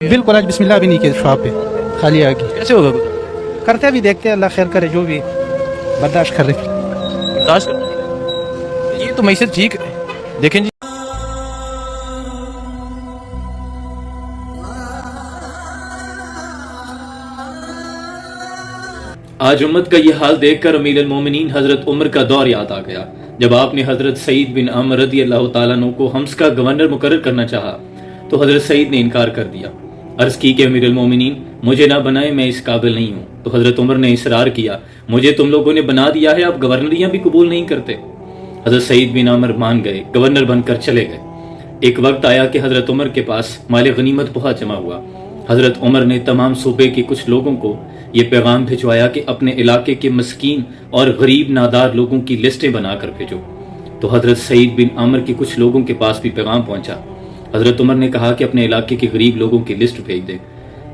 बिल्कुल आज बिस्मिल्लाह भी नहीं किया शॉप पे, खाली आ गई। कैसे होगा? करते अभी देखते हैं, अल्लाह खैर करे, जो भी बर्दाश्त कर रहे। बर्दाश्त कर, ये तो मैसेज ठीक है। देखें जी, आज उम्मत का ये हाल देखकर अमीर अल मोमिनीन हजरत उमर का दौर याद आ गया, जब आपने हजरत सईद बिन अमर रदी अल्लाह तआला अन्हु को हम्स का गवर्नर मुकर्रर करना चाहा तो हजरत सईद ने इनकार कर दिया। अर्ज की कि अमीर अल मोमिनीन मुझे ना बनाए, मैं इस काबिल नहीं हूँ। तो हजरत उमर ने इसरार किया, मुझे तुम लोगों ने बना दिया है, आप गवर्नरियां भी कबूल नहीं करते। हजरत सईद बिन अमर मान गए, गवर्नर बनकर चले गए। एक वक्त आया कि हजरत उमर के पास माल गनीमत बहुत जमा हुआ। हजरत उमर ने तमाम सूबे के कुछ लोगों को ये पैगाम भिजवाया कि अपने इलाके के मस्कीन और गरीब नादार लोगों की लिस्टें बनाकर भेजो। तो हजरत सईद बिन अमर के कुछ लोगों के पास भी पैगाम पहुंचा। हजरत उमर ने कहा कि अपने इलाके के गरीब लोगों की लिस्ट भेज दे।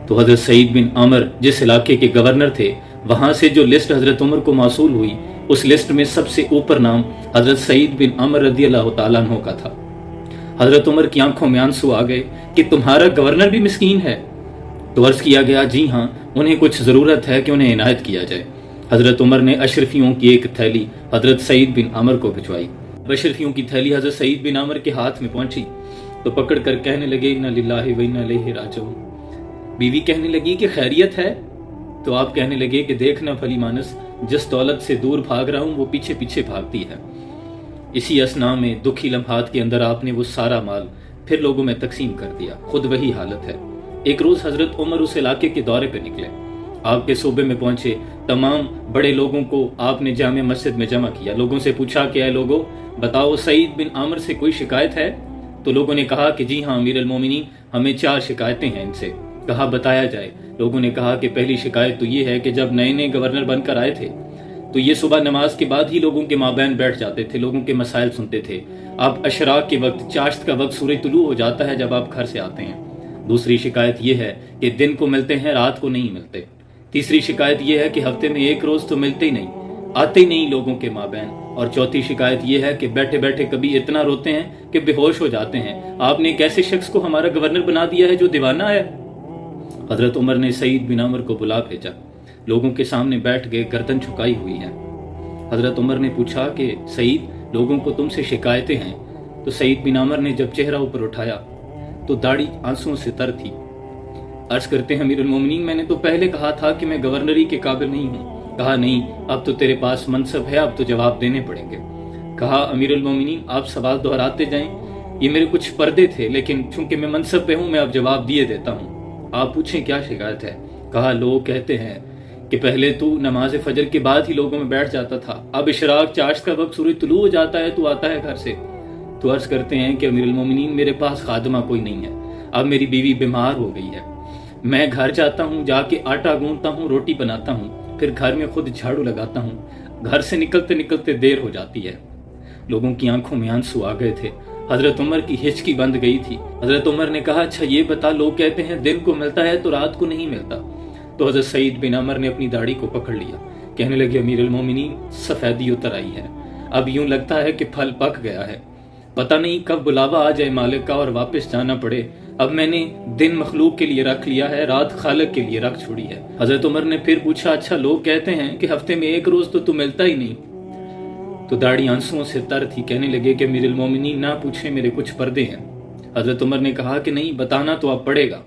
तो हजरत सईद बिन अमर जिस इलाके के गवर्नर थे, वहां से जो लिस्ट हजरत उमर को मौसूल हुई, उस लिस्ट में सबसे ऊपर नाम हजरत सईद बिन अमर रदी अल्लाह तआला अन्हु का था। हजरत उमर की आंखों में आंसू आ गए कि तुम्हारा गवर्नर भी मिस्कीन है। तो अर्ज किया गया, जी हाँ, उन्हें कुछ जरूरत है कि उन्हें इनायत किया जाए। हजरत उमर ने अशरफियों की एक थैली हजरत सईद बिन अमर को भिजवाई। अशरफियों की थैली हजरत सईद बिन अमर के हाथ में पहुंची तो पकड़ कर कहने लगे, इन्ना लिल्लाहि व इन्ना इलैहि राजिऊन। बीवी कहने लगी कि खैरियत है? तो आप कहने लगे कि देखना भली मानस, जिस दौलत से दूर भाग रहा हूं वो पीछे पीछे भागती है। इसी असना में दुखी लम्हात के अंदर आपने वो सारा माल फिर लोगों में तकसीम कर दिया। खुद वही हालत है। एक रोज हजरत उमर उस इलाके के दौरे पर निकले, आपके सूबे में पहुंचे। तमाम बड़े लोगों को आपने जामे मस्जिद में जमा किया। लोगों से पूछा, क्या है लोगों, बताओ सईद बिन आमर से कोई शिकायत है? तो लोगों ने कहा कि जी हाँ अमीर अल मोमिनीन, हमें 4 शिकायतें हैं इनसे। कहा बताया जाए। लोगों ने कहा कि पहली शिकायत तो ये है कि जब नए नए गवर्नर बनकर आए थे तो ये सुबह नमाज के बाद ही लोगों के माबैन बैठ जाते थे, लोगों के मसाइल सुनते थे। आप अशराक के वक्त, चाश्त का वक्त, सूरज तुलू हो जाता है जब आप घर से आते हैं। दूसरी शिकायत यह है कि दिन को मिलते हैं, रात को नहीं मिलते। तीसरी शिकायत यह है कि हफ्ते में एक रोज तो मिलते ही नहीं, आते ही नहीं लोगों के माबैन। और चौथी शिकायत यह है कि बैठे बैठे कभी इतना रोते हैं कि बेहोश हो जाते हैं। आपने एक ऐसे शख्स को हमारा गवर्नर बना दिया है जो दीवाना है। हजरत उमर ने सईद बिन अमर को बुला भेजा। लोगों के सामने बैठ गए, गर्दन झुकाई हुई है। हजरत उमर ने पूछा कि सईद, लोगों को तुमसे शिकायतें हैं। तो सईद बिन अमर ने जब चेहरा ऊपर उठाया तो दाढ़ी आंसुओं से तर थी। अर्ज करते हैं, अमीर अल मोमिनीन, मैंने तो पहले कहा था कि मैं गवर्नरी के काबिल नहीं हूँ। कहा नहीं, अब तो तेरे पास मनसब है, अब तो जवाब देने पड़ेंगे। कहा अमीर अल मोमिनीन, आप सवाल दोहराते जाएं, ये मेरे कुछ पर्दे थे, लेकिन चूंकि मैं मनसब पे हूँ मैं अब जवाब दिए देता हूँ। आप पूछें क्या शिकायत है? कहा लोग कहते हैं कि पहले तू नमाज फजर के बाद ही लोगों में बैठ जाता था, अब इशराक चाश्त का वक्त सूरज तुलू हो जाता है तू आता है घर से। तो अर्ज करते हैं कि अमीर अल मोमिनीन, मेरे पास खादमा कोई नहीं है, अब मेरी बीवी बीमार हो गई है। मैं घर जाता हूँ, जाके आटा गूंथता हूँ, रोटी बनाता हूँ, फिर घर में खुद झाड़ू लगाता हूँ। घर से निकलते निकलते देर हो जाती है। लोगों की आंखों में आंसू आ गए थे। हजरत उमर की हिचकी बंद गई थी। हजरत उमर ने कहा, अच्छा ये बता, लोग कहते हैं दिन को मिलता है तो रात को नहीं मिलता। तो हजरत सईद बिन अमर ने अपनी दाढ़ी को पकड़ लिया। कहने लगे, अमीर अल मोमिनीन, सफेदी उतर आई है, अब यूं लगता है कि फल पक गया है। पता नहीं कब बुलावा आ जाए मालिक का और वापस जाना पड़े। अब मैंने दिन मखलूक के लिए रख लिया है, रात खालिक के लिए रख छोड़ी है। हजरत उमर ने फिर पूछा, अच्छा लोग कहते हैं कि हफ्ते में एक रोज तो तू मिलता ही नहीं। तो दाढ़ी आंसुओं से तर थी। कहने लगे कि अमीर अल मोमिनीन, ना पूछे, मेरे कुछ पर्दे हैं। हजरत उमर ने कहा कि नहीं, बताना तो अब पड़ेगा,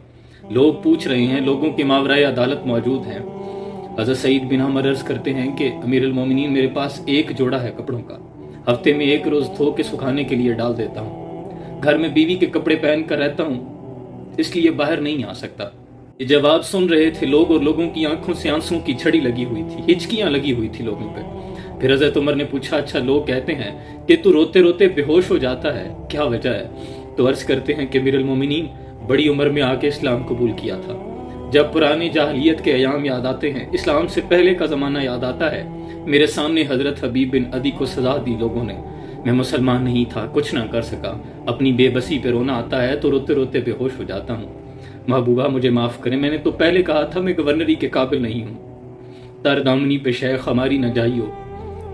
लोग पूछ रहे हैं, लोगों के मावराए अदालत मौजूद हैं। हजरत सईद बिन अमर अर्ज करते हैं कि अमीर अल मोमिनीन, मेरे पास एक जोड़ा है कपड़ों का, हफ्ते में एक रोज धो के सुखाने के लिए डाल देता हूँ। घर में बीवी के कपड़े पहन कर रहता हूँ, इसलिए बाहर नहीं आ सकता। ये जवाब सुन रहे थे लोग और लोगों की आंखों से आंसुओं की छड़ी लगी हुई थी, हिचकियां लगी हुई थी लोगों पे। फिर हजरत उमर ने पूछा, अच्छा लोग कहते हैं कि तू रोते रोते बेहोश हो जाता है, क्या वजह है? तो अर्ज करते हैं कि अमीर अल मोमिनीन, बड़ी उम्र में आके इस्लाम कबूल किया था। जब पुरानी जाहिलियत के अयाम याद आते हैं, इस्लाम से पहले का जमाना याद आता है, मेरे सामने हजरत हबीब बिन अदी को सजा दी लोगों ने। मैं मुसलमान नहीं था, कुछ ना कर सका, अपनी बेबसी पे रोना आता है तो रोते रोते बेहोश हो जाता हूँ। महबूबा मुझे माफ करें, मैंने तो पहले कहा था मैं गवर्नरी के काबिल नहीं हूँ। तर दामनी पे शेख हमारी न जाइयो,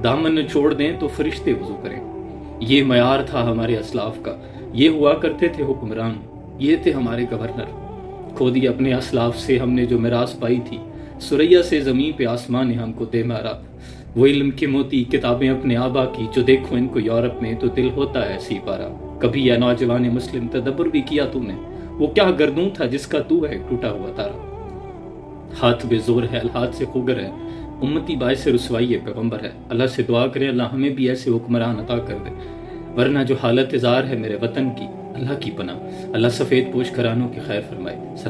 दामन न छोड़ दें तो फरिश्ते वजू करें। ये मयार था हमारे असलाफ का, ये हुआ करते थे हुक्मरान, ये थे हमारे गवर्नर। کھو دی اپنے اسلاف سے ہم نے جو میراث پائی تھی، سریا سے زمین پہ آسمان نے ہم کو دے مارا۔ وہ علم کے موتی کتابیں اپنے آبا کی، جو دیکھو ان کو یورپ میں تو دل ہوتا ہے سی پارا۔ کبھی یا نوجوان مسلم تدبر بھی کیا تو نے، وہ کیا گردوں تھا جس کا تو ہے ٹوٹا ہوا تارا۔ ہاتھ بے زور ہے الہاتھ سے خوگر ہے، امتی باعث رسوائی پیغمبر ہے۔ اللہ سے دعا کرے اللہ ہمیں بھی ایسے حکمران عطا کر دے، ورنہ جو حالت زار ہے میرے وطن کی، اللہ کی پناہ، اللہ سفید پوش گھرانوں کی خیر فرمائے۔ سلام۔